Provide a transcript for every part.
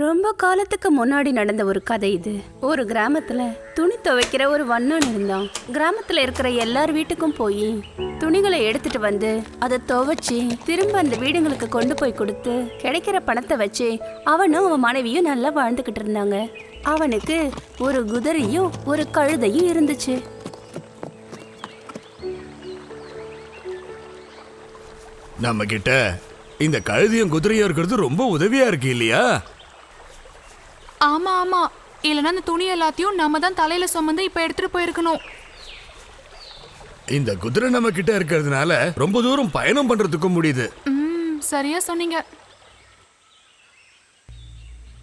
ரொம்ப காலத்துக்கு முன்னாடி நடந்த ஒரு கதை இது. ஒரு கிராமத்துல துணி துவைக்கிற ஒரு வண்ணன் இருந்தான். கிராமத்துல இருக்கிற எல்லார் வீட்டுக்கும் போய் துணிகளை எடுத்துட்டு வந்து அதை துவைச்சி திரும்ப அந்த வீடுங்களுக்கு கொண்டு போய் கொடுத்து கிடைக்கிற பணத்தை வச்சு அவனும் அவன் மனைவியும் நல்லா வாழ்ந்துகிட்டு இருந்தாங்க. அவனுக்கு ஒரு குதிரையும் ஒரு கழுதையும் இருந்துச்சு. நம்ம கிட்ட இந்த கழுதியும் குதிரையும் இருக்கிறது ரொம்ப உதவியா இருக்கு இல்லையா? ஆமா ஆமா, இல்லைன்னா அந்த துணி எல்லாத்தையும் நம்ம தான் தலையில சுமந்து இப்ப எடுத்துட்டு போயிருக்கணும். இந்த குதிரை நம்ம கிட்ட இருக்கிறதுனால ரொம்ப தூரம் பயணம் பண்றதுக்கும் முடியுது. சரியா சொன்னீங்க.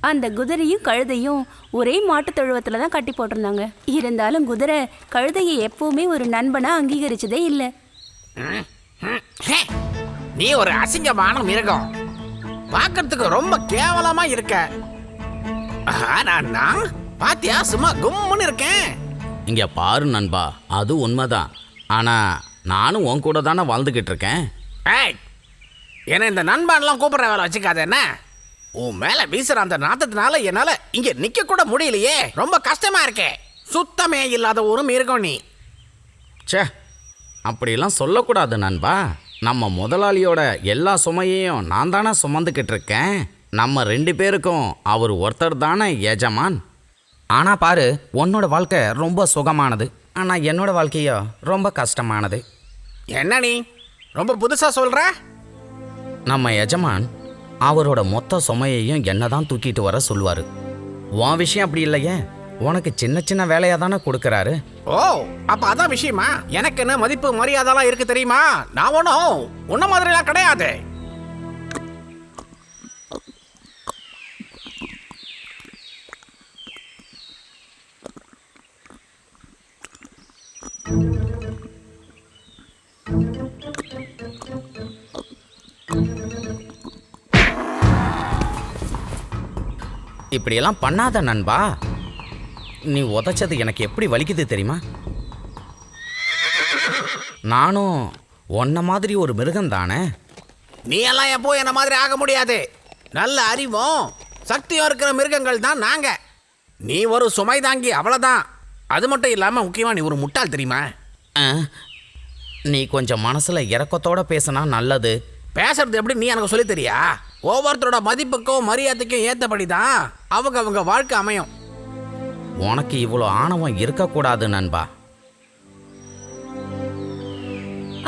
அந்த குதிரையும் கழுதையும் ஒரே மாட்டு தொழுவத்துல தான் கட்டி போட்டிருந்தாங்க. இருந்தாலும் குதிரை கழுதையை எப்பவுமே ஒரு நண்பனா அங்கீகரிச்சதே இல்லை. நீ ஒரு அசிங்கமான மிருகம், பார்க்கறதுக்கு ரொம்ப கேவலமா இருக்க. நான் பாத்தியா சும்மா கும்முன்னு இருக்கேன். இங்க பாரு நண்பா, அது உண்மைதான். ஆனா நானும் உன் கூட தானே வாழ்ந்துகிட்டு இருக்கேன். என்ன இந்த நண்பன்லாம் கூப்பிடுற வேலை வச்சுக்காத. என்ன உன் மேல வீசுற அந்த நாத்தத்தினால என்னால இங்க நிக்க கூட முடியலையே. ரொம்ப கஷ்டமா இருக்கே. சுத்தமே இல்லாத ஒரு மிருகம் நீ. சே, அப்படிலாம் சொல்லக்கூடாது நண்பா. நம்ம முதலாளியோட எல்லா சுமையையும் நான் தானே சுமந்துக்கிட்டு இருக்கேன். நம்ம 2 பேருக்கும் அவர் ஒருத்தர் தானே எஜமான். ஆனால் பாரு, உன்னோட வாழ்க்கை ரொம்ப சுகமானது, ஆனால் என்னோட வாழ்க்கையோ ரொம்ப கஷ்டமானது. என்ன நீ ரொம்ப புதுசா சொல்ற? நம்ம எஜமான் அவரோட மொத்த சுமையையும் என்ன தான் தூக்கிட்டு வர சொல்லுவார். உன் விஷயம் அப்படி இல்லையே, உனக்கு சின்ன சின்ன வேலையாக தானே கொடுக்குறாரு. ஓ, அப்ப அதான் விஷயமா? எனக்கு என்ன மதிப்பு மரியாதைலாம் இருக்கு தெரியுமா? நான் ஒன்றும் உன்ன மாதிரிலாம் கிடையாது. இப்படியெல்லாம் பண்ணாத நண்பா. நீ உதைச்சது எனக்கு எப்படி வலிக்குது தெரியுமா? நானும் உன்ன மாதிரி ஒரு மிருகம் தானே. நீ எல்லாம் எப்போ என்ன மாதிரி ஆக முடியாது. நல்ல அறிவும் சக்தியும் இருக்கிற மிருகங்கள் தான் நாங்க. நீ ஒரு சுமை தாங்கி, அவ்வளவுதான். அது மட்டும் இல்லாம முக்கியமா நீ ஒரு முட்டாள் தெரியுமா? நீ கொஞ்சம் மனசுல இரக்கத்தோட பேசினா நல்லது. பேசுறது எப்படி நீ எனக்கு சொல்லி தெரியா? ஒவ்வொருத்தரோட மதிப்புக்கும் மரியாதைக்கும் ஏற்றபடி தான் அவங்க வாழ்க்கை அமையும். உனக்கு இவ்வளோ ஆணவம் இருக்கக்கூடாது நண்பா.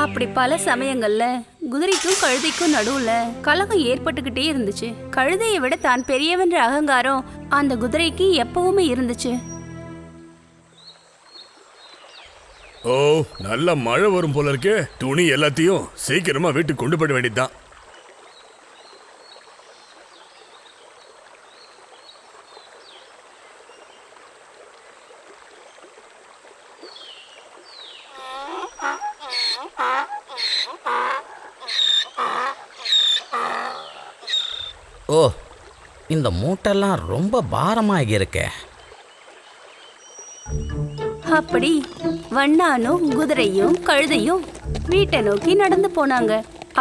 அப்படி பல சமயங்கள்ல குதிரைக்கும் கழுதைக்கும் நடுவுல கலகம் ஏற்பட்டுக்கிட்டே இருந்துச்சு. கழுதையை விட தான் பெரியவன்ற அகங்காரம் அந்த குதிரைக்கு எப்பவுமே இருந்துச்சு. ஓ, நல்ல மழை வரும் போல இருக்கே. துணி எல்லாத்தையும் சீக்கிரமா வீட்டுக்கு கொண்டு போட வேண்டியதுதான். ஓ, இந்த மூட்டெல்லாம் ரொம்ப பாரமாக இருக்கே. அப்படி வண்ணானும் குதிரையும் கழுதையும் வீட்டை நோக்கி நடந்து போனாங்க.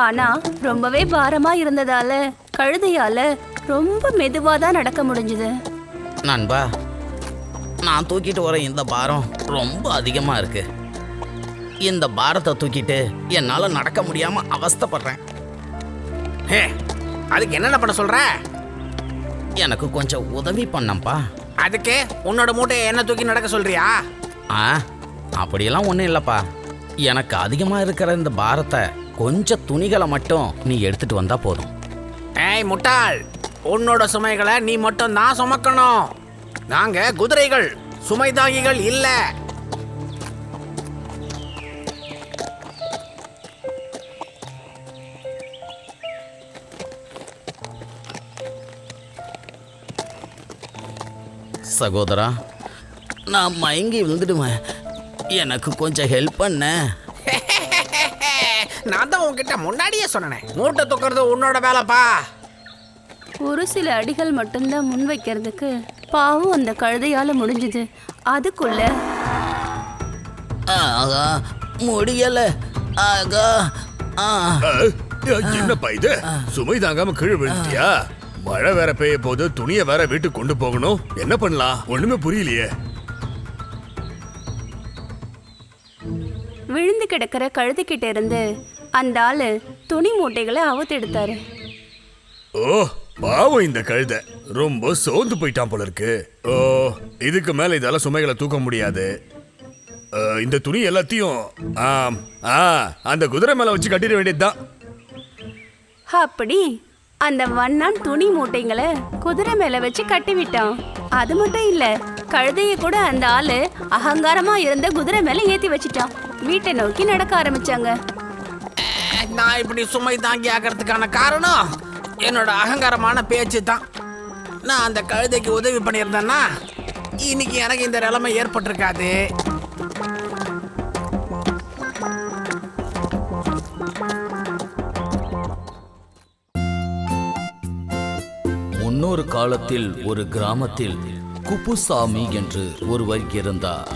ஆனா ரொம்பவே பாரமா இருந்ததால கழுதையால ரொம்ப மெதுவா தான் நடக்க முடிஞ்சது. நண்பா, நான் தூக்கிட்டு வர இந்த பாரம் ரொம்ப அதிகமாக இருக்கு. இந்த பாரத்தை தூக்கிட்டு என்னால் நடக்க முடியாம அவஸ்தைப்படுறேன். அதுக்கு என்னென்ன பண்ண சொல்ற? எனக்கு கொஞ்சம் உதவி பண்ணப்பா. அதுக்கு உன்னோட மூட்டையை என்ன தூக்கி நடக்க சொல்றியா? அப்படியெல்லாம் ஒன்றும் இல்லைப்பா. எனக்கு அதிகமாக இருக்கிற இந்த பாரத்தை கொஞ்சம் துணிகளை மட்டும் நீ எடுத்துட்டு வந்தா போதும். ஏய் முட்டாள், உன்னோட சுமைகளை நீ மட்டும் தான் சுமக்கணும். நாங்க குதிரைகள், சுமைதாகிகள் இல்ல. சகோதரா, நான் மயங்கி விழுந்துடுவேன். எனக்கு கொஞ்சம் ஹெல்ப் பண்ண. நான் தான் உன்கிட்ட முன்னாடியே சொன்னேன், மூட்டை தூக்குறது உன்னோட வேலைப்பா. ஒரு சில அடிகள் மட்டும்தான் முன் வைக்கிறதுக்கு பாவம் அந்த கழுதையால முடிஞ்சது. அதுக்குள்ள முடியல. என்னப்பா இது? சுமை தாங்காம கீழே விழுந்தியா? மழை வேற பெய்ய போது துணியை வேற வீட்டுக்கு கொண்டு போகணும். என்ன பண்ணலாம்? ஒண்ணுமே புரியலையே. விழுந்து கிடக்கிற கழுதைக்கிட்ட இருந்து அந்த ஆளு துணி மூட்டைகளை அவுத்தெடுத்தாரு. ஓ, பாவம் இந்த கழுதை ரொம்ப சோர்ந்து போயிட்டான் போல இருக்கு. ஓ, இதுக்கு மேல இதால சுமைகளை தூக்க முடியாது. இந்த துணி எல்லாத்தையும் அந்த குதிரை மேல வச்சு கட்டிட வேண்டியதுதான். அப்படி அந்த வண்ணான் துணி மூட்டைங்களை குதிரை மேல வச்சு கட்டி விட்டான். அது மட்டும் இல்ல, கழுதைய கூட அந்த ஆளு அகங்காரமா இருந்த குதிரை மேல ஏத்தி வச்சிட்டான். வீட்டை நோக்கி நடக்க ஆரம்பிச்சாங்க. நான் இப்படி சுமை தாங்கி ஆகிறதுக்கான காரணம் என்னோட அகங்காரமான பேச்சு தான். நான் அந்த கழுதைக்கு உதவி பண்ணியிருந்தேன்னா இன்னைக்கு எனக்கு இந்த நிலைமை ஏற்பட்டிருக்காது. முன்னொரு காலத்தில் ஒரு கிராமத்தில் குப்புசாமி என்று ஒருவர் இருந்தார்.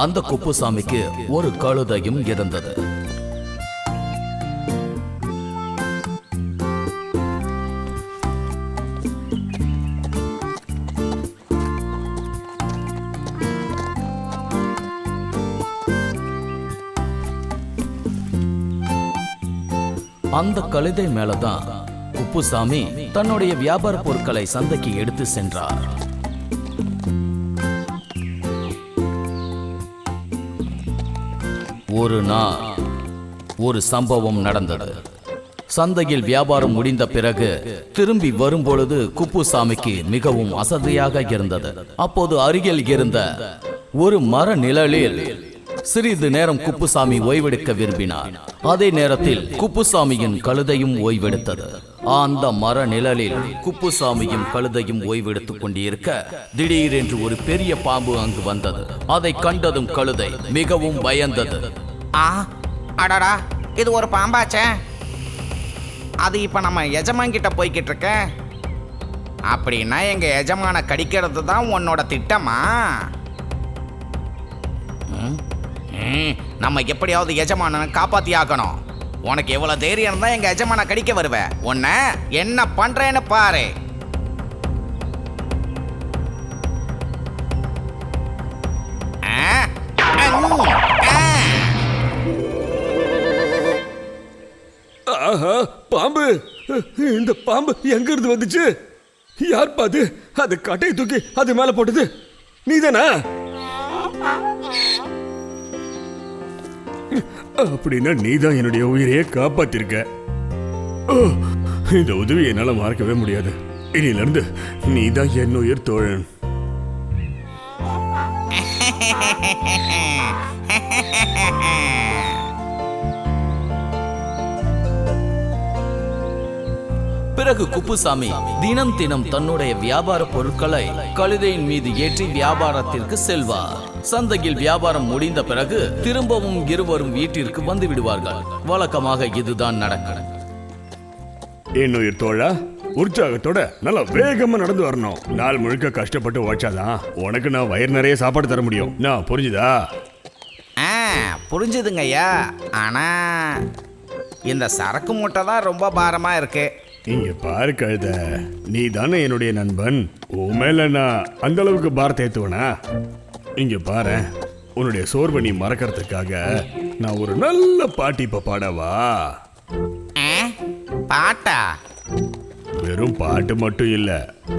அந்த குப்புசாமிக்கு ஒரு கழுதையும் இருந்தது. அந்த கழுதை மேலதான் குப்புசாமி தன்னுடைய வியாபார பொருட்களை சந்தைக்கு எடுத்து சென்றார். ஒரு நாள் ஒரு சம்பவம் நடந்தது. சந்தையில் வியாபாரம் முடிந்த பிறகு திரும்பி வரும்பொழுது குப்புசாமிக்கு மிகவும் அசதியாக இருந்தது. அப்போது அருகில் இருந்த ஒரு மர நிழலில் சிறிது நேரம் குப்புசாமி ஓய்வெடுக்க விரும்பினார். அதே நேரத்தில் குப்புசாமியின் கழுதையும் ஓய்வெடுத்தது. அந்த மர நிழலில் குப்புசாமியும் கழுதையும் ஓய்வெடுத்துக் கொண்டிருக்க திடீரென்று ஒரு பெரிய பாம்பு அங்கு வந்தது. அதை கண்டதும் கழுதை மிகவும் பயந்தது. அடடா, இது ஒரு பாம்பாச்சே. அது இப்ப நம்ம எஜமான்கிட்ட போய்கிட்டு இருக்க. அப்படின்னா எங்க எஜமான கடிக்கிறது தான் உன்னோட திட்டமா? நம்ம எப்படியாவது எஜமான காப்பாத்தி ஆக்கணும். உனக்கு எவ்வளவு தைரியம் இருந்தா எங்க எஜமான கடிக்க வருவ? உன்ன என்ன பண்றேன்னு பாரு. ஆஹா, பாம்பு! இந்த பாம்பு எங்க இருந்து வந்துச்சு? யார் பாது அது கட்டையை தூக்கி அது மேல போட்டது? நீதானா? அப்படின்னா நீதான் என்னுடைய உயிரையே காப்பாத்திருக்க. இந்த உதவி என்னால மறக்கவே முடியாது. இனில இருந்து நீதான் என் உயிர் தோழன். பிறகு குப்புசாமி தினம் தினம் தன்னுடைய வியாபார பொருட்களை கழுதையின் மீது ஏற்றி வியாபாரத்திற்கு செல்வார். சந்தையில் வியாபாரம் முடிந்த பிறகு திரும்பவும் இருவரும் வீட்டிற்கு வந்து விடுவார்கள். வழக்கமாக இதுதான் நடக்கும். என் உயிர் தோழா, உற்சாகத்தோட நல்லா வேகமா நடந்து வரணும். நாள் முழுக்க கஷ்டப்பட்டு உழைச்சாதான் உனக்கு நான் வயிறு நிறைய சாப்பாடு தர முடியும். நான் புரிஞ்சுதா? புரிஞ்சுதுங்க ஐயா. ஆனா இந்த சரக்கு மூட்டை தான் ரொம்ப பாரமா இருக்கு. இங்க பாரு கழுத, நீ தானே என்னுடைய நண்பன். உன் மேல நான் அந்த அளவுக்கு பாரத்தை ஏத்துவனா? இங்க பாரு, உன்னுடைய சோர்வை நீ மறக்கிறதுக்காக நான் ஒரு நல்ல பாட்டு இப்ப பாடவா? பாட்டா? வெறும் பாட்டு மட்டும் இல்ல,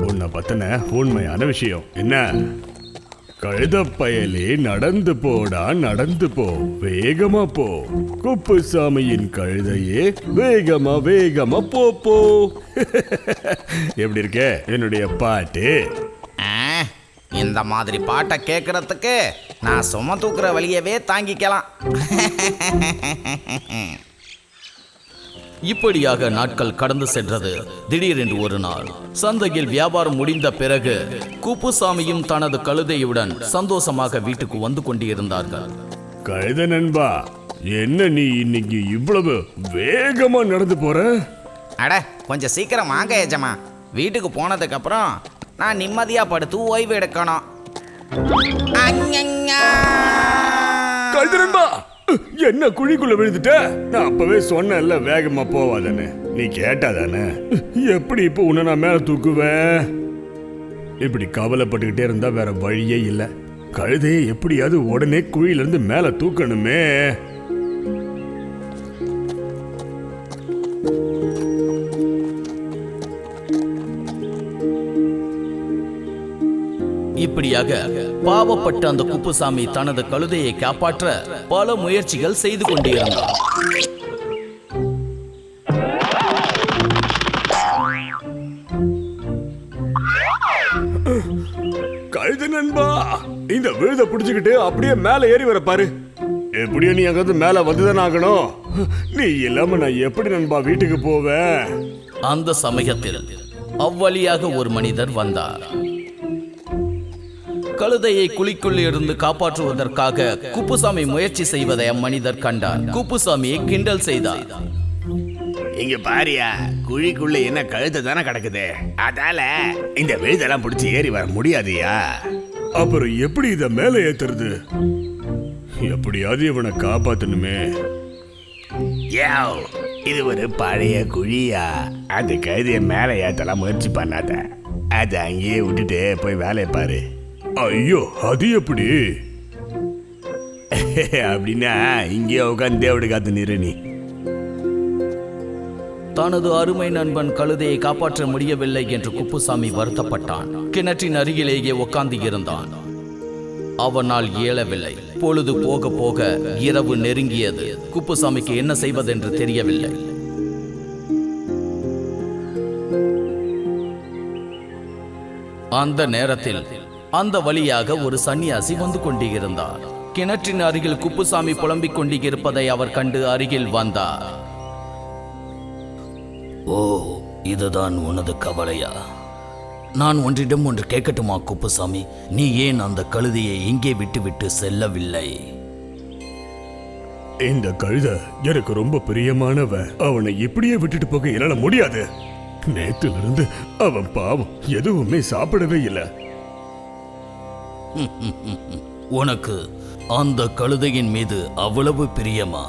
உன்னை பத்தின உண்மையான விஷயம். என்ன? கழுத பயலே நடந்து போடா, நடந்து போ, வேகமா போ, குப்புசாமியின் கழுதையே வேகமா வேகமா போ போ. எப்படி இருக்க என்னுடைய பாட்டு? இந்த மாதிரி பாட்டை கேட்கறதுக்கு நான் சும தூக்குற வழியவே தாங்கிக்கலாம். இப்படியாக நாட்கள் கடந்து சென்றது. திடீரென்று ஒரு நாள் சந்தையில் வியாபாரம் முடிந்த பிறகு குப்புசாமியும் தனது கழுதையுடன் சந்தோஷமாக வீட்டுக்கு வந்து கொண்டிருந்தார்கள். கழுத நண்பா, என்ன நீ இன்னைக்கு இவ்வளவு வேகமா நடந்து போற? அட, கொஞ்சம் சீக்கிரம் வாங்க எஜமா. வீட்டுக்கு போனதுக்கு அப்புறம் நான் நிம்மதியா படுத்து ஓய்வு எடுக்கணும். கழுத நண்பா, என்ன குழிக்குள்ள விழுந்துட்ட? நான் அப்பவே சொன்னேன்ல வேகமா போவாதன்னு. நீ கேட்டாதானே எப்படி இப்போ உன்னை நான் மேல தூக்குவேன்? இப்படி கவலைப்பட்டுக்கிட்டே இருந்தா வேற வழியே இல்லை. கழுதையை எப்படியாவது உடனே குழியில இருந்து மேல தூக்கணுமே. இப்படியாக பாவப்பட்ட அந்த குப்புசாமி தனது கழுதையை காப்பாற்ற பல முயற்சிகள் செய்து கொண்டிருந்தார். கழுதை நண்பா, இந்த விழுத பிடிச்சுக்கிட்டு அப்படியே மேல ஏறி வர பாரு. எப்படியோ நீ அங்கிருந்து மேல வந்துதானே ஆகணும். நீ இல்லாம நான் எப்படி நண்பா வீட்டுக்கு போவேன்? அந்த சமயத்தில் அவ்வழியாக ஒரு மனிதர் வந்தார். கழுதையை குழிக்குள் இருந்து காப்பாற்றுவதற்காக குப்புசாமி முயற்சி செய்வதை அம்மனிதர் கண்டார். குப்புசாமியை கிண்டல் செய்தார். இங்க பாரியா, குழிக்குள்ள என்ன கழுத்தை தானே கிடக்குது, அதால இந்த விழுதெல்லாம் பிடிச்சி ஏறி வர முடியாதுயா. அப்புறம் எப்படி இத மேல ஏத்துறது? எப்படியாவது இவனை காப்பாத்தணுமே. இது ஒரு பழைய குழியா, அந்த கழுதைய மேல ஏத்தலாம் முயற்சி பண்ணாத. அதை அங்கேயே விட்டுட்டு போய் வேலையை பாரு. ஐயோ, அது எப்படி? அப்படின்னா இங்கே உட்காந்து தேவடு காத்து நிறு. நீ தனது அருமை நண்பன் கழுதையை காப்பாற்ற முடியவில்லை என்று குப்புசாமி வருத்தப்பட்டான். கிணற்றின் அருகிலேயே உட்கார்ந்து இருந்தான். அவனால் இயலவில்லை. பொழுது போக போக இரவு நெருங்கியது. குப்புசாமிக்கு என்ன செய்வதென்று தெரியவில்லை. அந்த நேரத்தில் அந்த வழியாக ஒரு சன்னியாசி வந்து கொண்டிருந்தார். கிணற்றின் அருகில் குப்புசாமி புலம்பிக் கொண்டிருப்பதை அவர் கண்டு அருகில் வந்தார். ஓ, இதுதான் உனது கவலையா? நான் ஒன்றிடம் ஒன்று கேட்கட்டுமா குப்புசாமி? நீ ஏன் அந்த கழுதையை இங்கே விட்டுவிட்டு செல்லவில்லை? இந்த கழுதை எனக்கு ரொம்ப பிரியமானவன். அவனை இப்படியே விட்டுட்டு போக என்னால முடியாது. நேத்துல இருந்து அவன் பாவம் எதுவுமே சாப்பிடவே இல்லை. உனக்கு அந்த கழுதையின் மீது அவ்வளவு பிரியமா?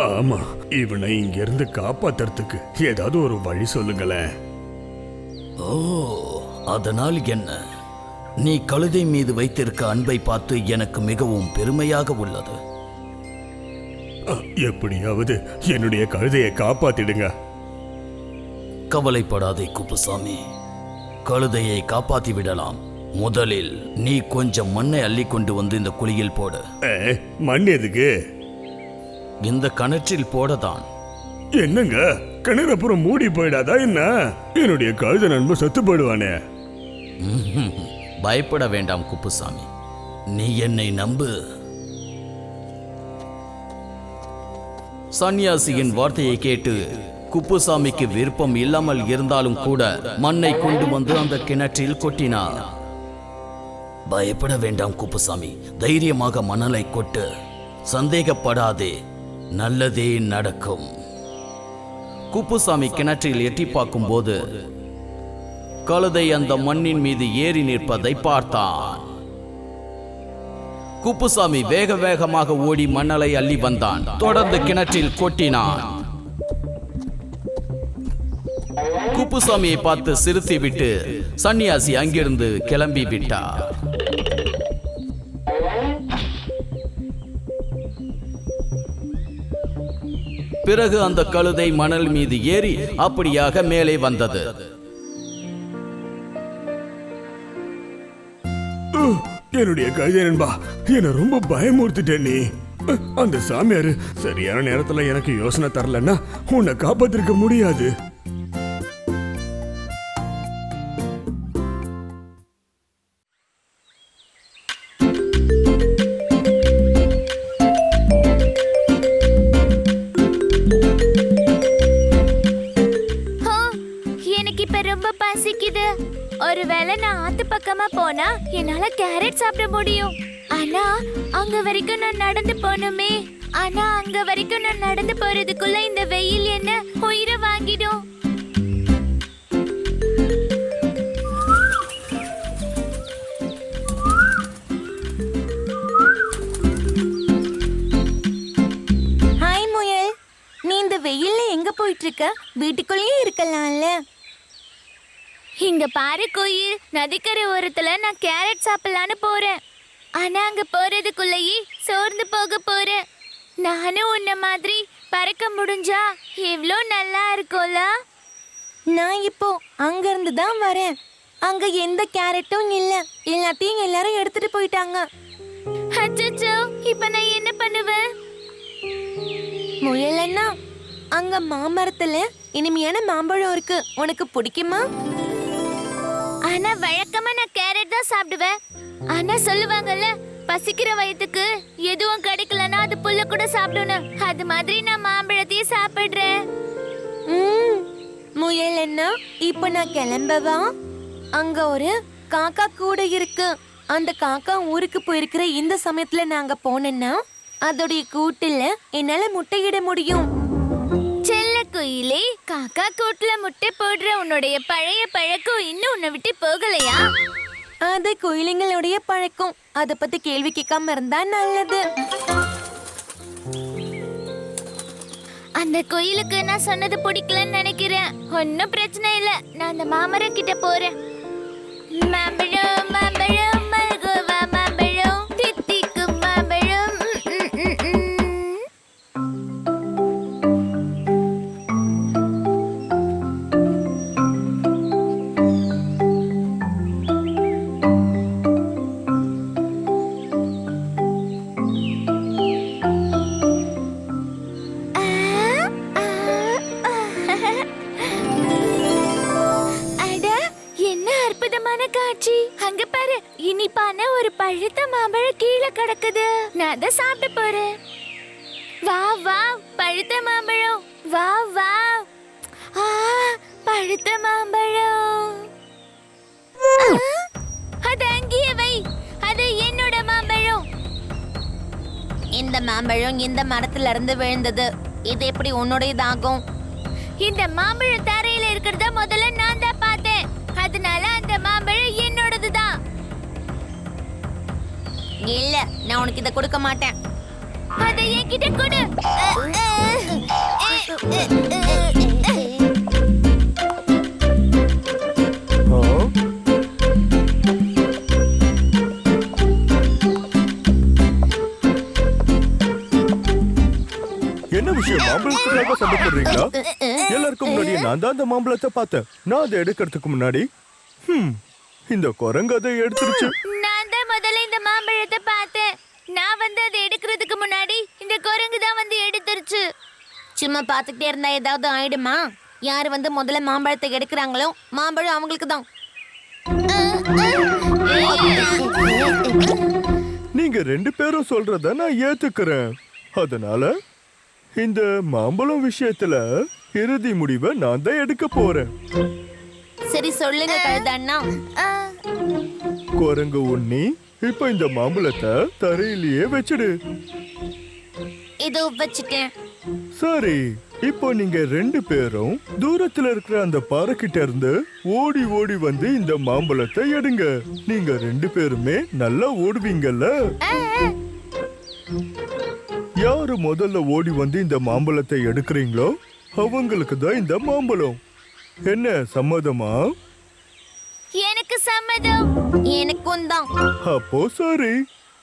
ஆமா, இவனை இங்க இருந்து காப்பாத்துறதுக்கு ஏதாவது ஒரு வழி சொல்லுங்களேன். ஓ, அதனால் என்ன? நீ கழுதை மீது வைத்திருக்க அன்பை பார்த்து எனக்கு மிகவும் பெருமையாக உள்ளது. எப்படியாவது என்னுடைய கழுதையை காப்பாத்திடுங்க. கவலைப்படாதே குப்புசாமி, கழுதையை காப்பாத்தி விடலாம். முதலில் நீ கொஞ்சம் மண்ணை அள்ளி கொண்டு வந்து இந்த குழியில் போடு. மண் எதுக்கு? இந்த கிணற்றில் போடதான். என்னங்க, கிணறு அப்புறம் மூடி போயிடாதா என்ன? என்னுடைய கழுதை நண்பன் செத்து போயிடுவானே. பயப்பட வேண்டாம் குப்புசாமி, நீ என்னை நம்பு. சன்னியாசியின் வார்த்தையை கேட்டு குப்புசாமிக்கு விருப்பம் இல்லாமல் இருந்தாலும் கூட மண்ணை கொண்டு வந்து அந்த கிணற்றில் கொட்டினார். பயப்பட வேண்டாம் குப்புசாமி, தைரியமாக மணலை கொட்டு. சந்தேகப்படாதே, நல்லதே நடக்கும். குப்புசாமி கிணற்றில் எட்டி பார்க்கும் போது கழுதை அந்த மண்ணின் மீது ஏறி நிற்பதை பார்த்தான். குப்புசாமி வேக வேகமாக ஓடி மணலை அள்ளி வந்தான். தொடர்ந்து கிணற்றில் கொட்டினான். குப்புசாமியை பார்த்து சிரித்து விட்டு சன்னியாசி அங்கிருந்து கிளம்பி விட்டார். பிறகு அந்த கழுதை மணல் மீது ஏறி அப்படியாக மேலே வந்தது. என்னுடைய கழுதை நண்பா, என்ன ரொம்ப பயமுறுத்திட்ட நீ. அந்த சாமியாரு சரியான நேரத்துல எனக்கு யோசனை தரலன்னா உன்னை காப்பாத்திருக்க முடியாது. எனக்கு இப்ப ரொம்ப பசிக்குது. ஒருவேளை நான் ஆத்து பக்கமா போனா என்னால கேரட் சாப்பிட முடியும். ஆனா அங்க வரைக்கும் நான் நடந்து போகணுமே. ஆனா அங்க வரைக்கும் நான் நடந்து போறதுக்குள்ள இந்த வெயில் என்ன உயிரை வாங்கிடும். ஹாய் முயல், நீ இந்த வெயில்ல எங்க போயிட்டு பண்ணிட்டு இருக்க? வீட்டுக்குள்ளேயே இருக்கலாம்ல. இங்க பாரு கோயில், நதிக்கரை ஓரத்துல நான் கேரட் சாப்பிடலான்னு போறேன். ஆனா அங்க போறதுக்குள்ளேயே சோர்ந்து போக போறேன். நானும் உன்ன மாதிரி பறக்க முடிஞ்சா எவ்வளோ நல்லா இருக்கும்ல. நான் இப்போ அங்க இருந்து தான் வரேன். அங்க எந்த கேரட்டும் இல்ல. எல்லாத்தையும் எல்லாரும் எடுத்துட்டு போயிட்டாங்க. அச்சச்சோ, இப்ப நான் என்ன பண்ணுவேன்? முயலண்ணா, அங்க மாமரத்துல இனிமையான மாம்பழம் இருக்கு. உனக்கு பிடிக்குமா? ஆனா வழக்கமா நான் கேரட் தான் சாப்பிடுவேன். ஆனா சொல்லுவாங்கல்ல, பசிக்கிற வயித்துக்கு எதுவும் கிடைக்கலன்னா அது புல்ல கூட சாப்பிடணும். அது மாதிரி நான் மாம்பழத்தையே சாப்பிடுறேன். முயலண்ணா, இப்ப நான் கிளம்பவா? அங்க ஒரு காக்கா கூட இருக்கு. அந்த காக்கா ஊருக்கு போயிருக்கிற இந்த சமயத்துல நாங்க போனோம்னா அதோடைய கூட்டுல என்னால முட்டையிட முடியும். செல்ல குயிலே, காக்கா கூட்டுல முட்டை போடுற உன்னுடைய பழைய பழக்கம் இன்னும் உன்னை விட்டு போகலையா? அது குயிலுங்களுடைய பழக்கம். அத பத்தி கேள்வி கேட்காம இருந்தா நல்லது. அந்த குயிலுக்கு நான் சொன்னது பிடிக்கலன்னு நினைக்கிறேன். ஒன்னும் பிரச்சனை இல்ல, நான் அந்த மாமரம் கிட்ட போறேன். மாம்பழம் மாம்பழம் மல்கோவா மாம்பழம் தித்திக்கும் மாம்பழம். காட்சி, அங்க பாரு, இனிப்பான ஒரு பழுத்த மாம்பழம் கீழே கிடக்குது. நான் அதை சாப்பிட போறேன். வா வா, பழுத்த மாம்பழம். வா வா. ஆ, பழுத்த மாம்பழம். அது அங்கேயே வை. அது என்னோட மாம்பழம். இந்த மாம்பழம் இந்த மரத்துல இருந்து விழுந்தது. இது எப்படி உன்னுடையதாகும்? இந்த மாம்பழம் தரையில இருக்கிறத முதல்ல நான் தான் பார்த்தேன். அதனால அந்த மாம்பழம் என்னோடதுதான். இல்ல, நான் உனக்கு இத கொடுக்க மாட்டேன். அதை என்கிட்ட கொடு. என்ன விஷயம்? மாம்பழத்துக்காக சண்டை போடுறீங்களா? எல்லாருக்கும் முன்னாடி நான் தான் அந்த மாம்பழத்தை பார்த்தேன். நான் அதை எடுக்கிறதுக்கு முன்னாடி இந்த குரங்கு அதை எடுத்துருச்சு. நான் தான் முதல்ல இந்த மாம்பழத்தை பார்த்தேன். நான் வந்து அதை எடுக்கிறதுக்கு முன்னாடி இந்த குரங்கு தான் வந்து எடுத்துருச்சு. சும்மா பார்த்துக்கிட்டே இருந்தா ஏதாவது ஆயிடுமா? யாரு வந்து முதல்ல மாம்பழத்தை எடுக்கிறாங்களோ மாம்பழம் அவங்களுக்கு தான். நீங்க 2 பேரும் சொல்றத நான் ஏத்துக்கிறேன். அதனால இந்த மாம்பழம் விஷயத்துல இறுதி முடிவை நான் தான் எடுக்க போறேன். சரி சொல்லுங்க கழுதண்ணா. குரங்கு உண்ணி, இப்ப இந்த மாம்பழத்தை தரையிலேயே வச்சிடு. இதோ வச்சிட்டேன். சரி, இப்போ நீங்க 2 பேரும் தூரத்துல இருக்கிற அந்த பாறைக்கிட்ட இருந்து ஓடி ஓடி வந்து இந்த மாம்பழத்தை எடுங்க. நீங்க 2 பேருமே நல்லா ஓடுவீங்கல்ல? யாரு முதல்ல ஓடி வந்து இந்த மாம்பழத்தை எடுக்கிறீங்களோ அவங்களுக்கு தான் இந்த மாம்பழம். என்ன, சம்மதமா? எனக்கு சம்மதம். எனக்கும் தான். அப்போ சரி,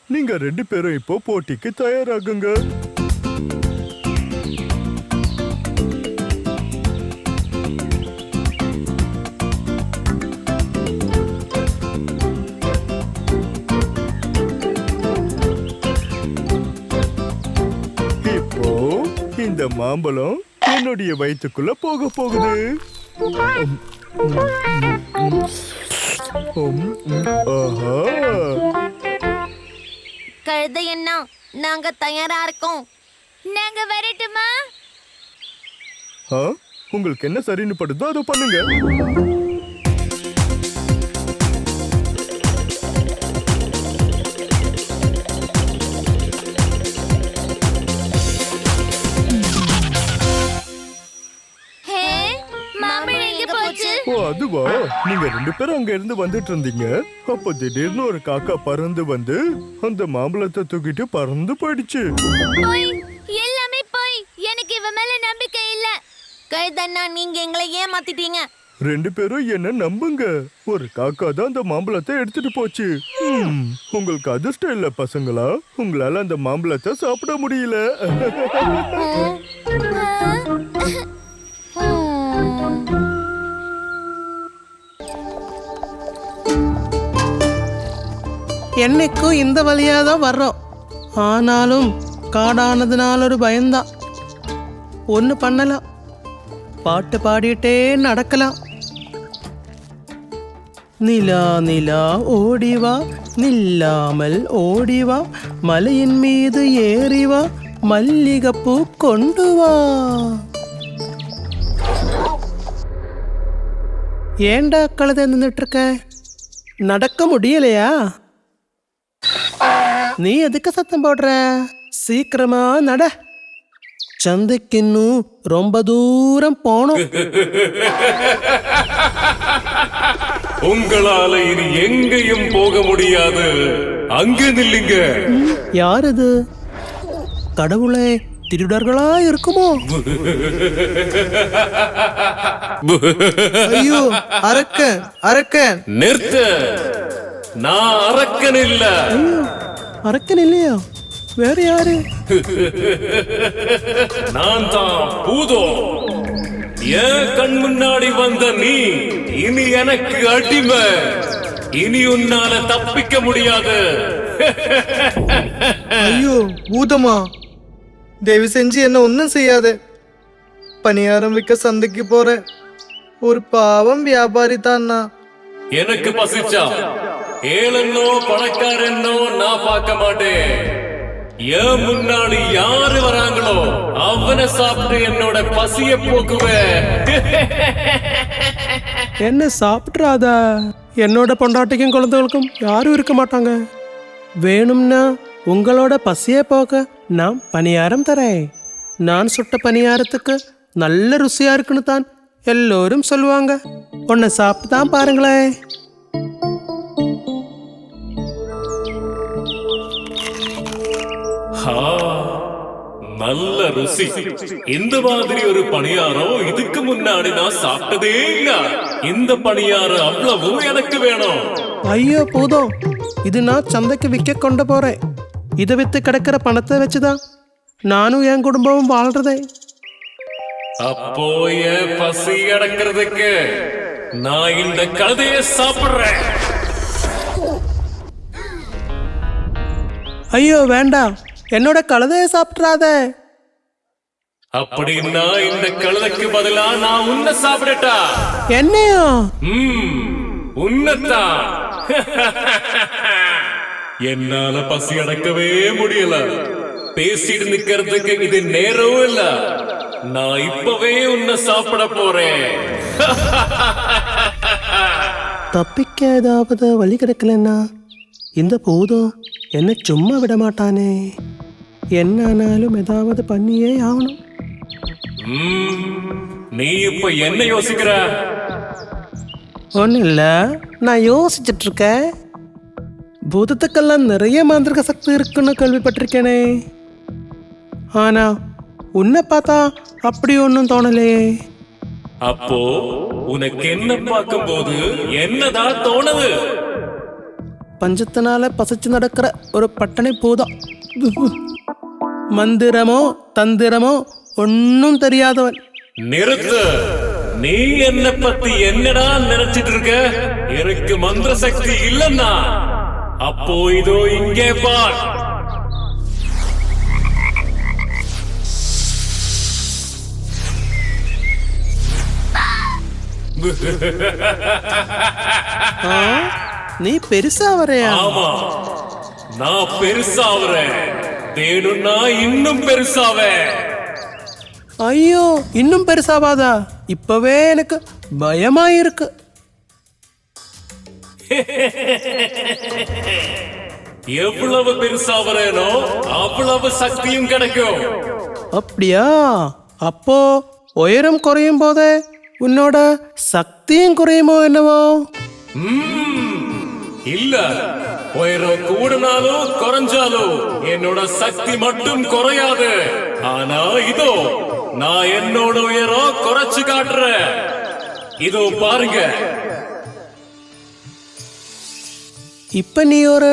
நீங்க 2 பேரும் இப்போ போட்டிக்கு தயாராகுங்க. இப்போ இந்த மாம்பழம் என்னுடைய வயிற்றுக்குள்ள போக போகுது. ஆஹா, கழுதையண்ணா, நாங்க தயாரா இருக்கோம். நாங்க வரட்டுமா? உங்களுக்கு என்ன சரின்னு படுதோ அதை பண்ணுங்க. ஓ, அதுவா? நீங்க 2 பேரும் அங்க இருந்து வந்துட்டு இருந்தீங்க. அப்ப திடீர்னு ஒரு காக்கா பறந்து வந்து அந்த மாம்பழத்தை தூக்கிட்டு பறந்து போயிடுச்சு. போய், எல்லாமே போய். எனக்கு இவ மேல நம்பிக்கை இல்ல. கைதண்ணா நீங்க எங்களை ஏமாத்திட்டீங்க. ரெண்டு பேரும் என்ன நம்புங்க. ஒரு காக்கா தான் அந்த மாம்பழத்தை எடுத்துட்டு போச்சு. உங்களுக்கு அதிர்ஷ்டம் இல்ல பசங்களா, உங்களால அந்த மாம்பழத்தை சாப்பிட முடியல. என்னைக்கும் இந்த வழியாக தான் வர்றோம். ஆனாலும் காடானதுனால ஒரு பயம்தான். ஒன்று பண்ணலாம், பாட்டு பாடிட்டே நடக்கலாம். நிலா நிலா ஓடிவா, நில்லாமல் ஓடிவா, மலையின் மீது ஏறிவா, மல்லிகைப்பூ கொண்டு வா. ஏண்டா கழுதை நின்றுட்டு இருக்க? நடக்க முடியலையா? நீ எதுக்கு சத்தம் போடுற? சீக்கிரமா நட, சந்தைக்கு இன்னும் ரொம்ப தூரம் போனோம். உங்களால இனி எங்கேயும் போக முடியாது, அங்க நில்லுங்க. யார் இது? கடவுளே, திருடர்களா இருக்குமோ? ஐயோ, அரக்கன் அரக்கன். நிறுத்த, நான் அரக்கன் இல்ல. அரக்கன் இல்லையா? வேற யாரு? நான் தான் பூதோ. என் கண் முன்னாடி வந்த நீ இனி எனக்கு அடிமை. இனி உன்னால தப்பிக்க முடியாது. ஐயோ, பூதமா, தயவு செஞ்சு என்ன ஒன்னும் செய்யாத. பணியாரம் விற்க சந்தைக்கு போற ஒரு பாவம் வியாபாரி தான் நான். எனக்கு பசிச்சா ஏழன்னோ பணக்காரன்னோ நான் பார்க்க மாட்டேன். என் முன்னாடி யாரு வராங்களோ அவனை சாப்பிட்டு என்னோட பசிய போக்குவேன். என்ன சாப்பிட்றாத? என்னோட பொண்டாட்டிக்கும் குழந்தைகளுக்கும் யாரும் இருக்க மாட்டாங்க. வேணும்னா உங்களோட பசியை போக்க நான் பணியாரம் தரேன். நான் சுட்ட பணியாரத்துக்கு நல்ல ருசியா இருக்குன்னு தான் எல்லோரும் சொல்லுவாங்க. உன்னை சாப்பிட்டு தான் பாருங்களேன். நல்ல ருசி. இந்த மாதிரி ஒரு பணியாரம் இதுக்கு முன்னாடி நான் சாப்பிட்டதே இல்ல. இந்த பணியாரம் அவ்வளவும் எனக்கு வேணும். ஐயோ போதும், இது நான் சந்தைக்கு விற்க கொண்டு போறேன். இதை வித்து கிடைக்கிற பணத்தை வச்சுதான் நானும் என் குடும்பமும் வாழ்றதே. அப்போ என் பசி அடக்கிறதுக்கு நான் இந்த கழுதைய சாப்பிடுறேன். ஐயோ வேண்டாம், என்னோட கழுதைய சாப்பிட்றாத. அப்படின்னா இந்த கழுதைக்கு பதிலா நான் உன்னை சாப்பிடட்டா? என்னையா? உன்னத்தான். என்னால பசி அடக்கவே முடியல. பேசிட்டு நிக்கிறதுக்கு இது நேரம் இல்ல. நான் இப்பவே உன்னை சாப்பிட போறேன். தப்பிக்க ஏதாவது வழி கிடைக்கலன்னா இந்த பூதம் என்ன சும்மா விட மாட்டானே. என்னானாலும் ஏதாவது பண்ணியே ஆகணும். நீ இப்ப என்ன யோசிக்கிற? ஒன்னும் இல்ல, நான் யோசிச்சுட்டு இருக்கேன். பூதத்துக்கெல்லாம் நிறைய மாந்திரிக சக்தி இருக்குன்னு கேள்விப்பட்டிருக்கேனே. ஆனா உன்னை பார்த்தா அப்படி ஒன்றும் தோணலையே. அப்போ உனக்கு என்ன பார்க்கும் போது என்னதான் தோணுது? பஞ்சத்தினால பசிச்சு நடக்கிற ஒரு பட்டணை பூதம். மந்திரமோ தந்திரமோ ஒன்னும் தெரியாதவன். நிறுத்து. நீ என்ன பத்தி என்னடா நினைச்சிட்டு இருக்க? எனக்கு மந்திர சக்தி இல்லன்னா அப்போ இதோ இங்கே பார். நீ பெருசா வரையா? ஆமா, நான் பெருசாவறேன். வேணும்னா இன்னும் பெருசாவேன். ஐயோ, இன்னும் பெருசாவாதா? இப்பவே எனக்கு பயமா இருக்கு. எவ்வளவு பெருசாவறேனோ அவ்வளவு சக்தியும் கிடைக்கும். அப்படியா? அப்போ உயரம் குறையும் போதே உன்னோட சக்தியும் குறையுமோ என்னவோ? இல்ல, உயரம் கூடினாலும் குறைஞ்சாலும் என்னோட சக்தி மட்டும் குறையாது. ஆனா இதோ நான் என்னோட உயரம் குறைச்சு காட்டுறேன். இதோ பாருங்க. இப்ப நீ ஒரு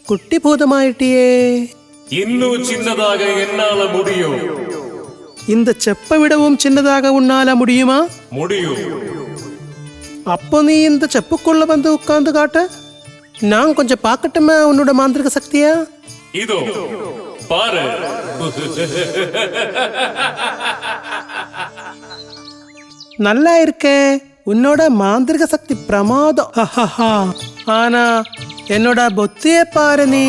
குட்டி பூதமாயிட்டியே. இன்னும் சின்னதாக என்னால முடியும். இந்த செப்பை விடவும் சின்னதாக உன்னால முடியுமா? முடியும். அப்போ நீ இந்த செப்புக்குள்ள வந்து உட்கார்ந்து காட்ட. நான் கொஞ்சம் பார்க்கட்டுமா உன்னோட மாந்திரிக சக்தியா? இதோ பாரு. நல்லா இருக்கே, உன்னோட மாந்திரிக சக்தி பிரமாதம். ஆனா என்னோட புத்திய பாரு நீ.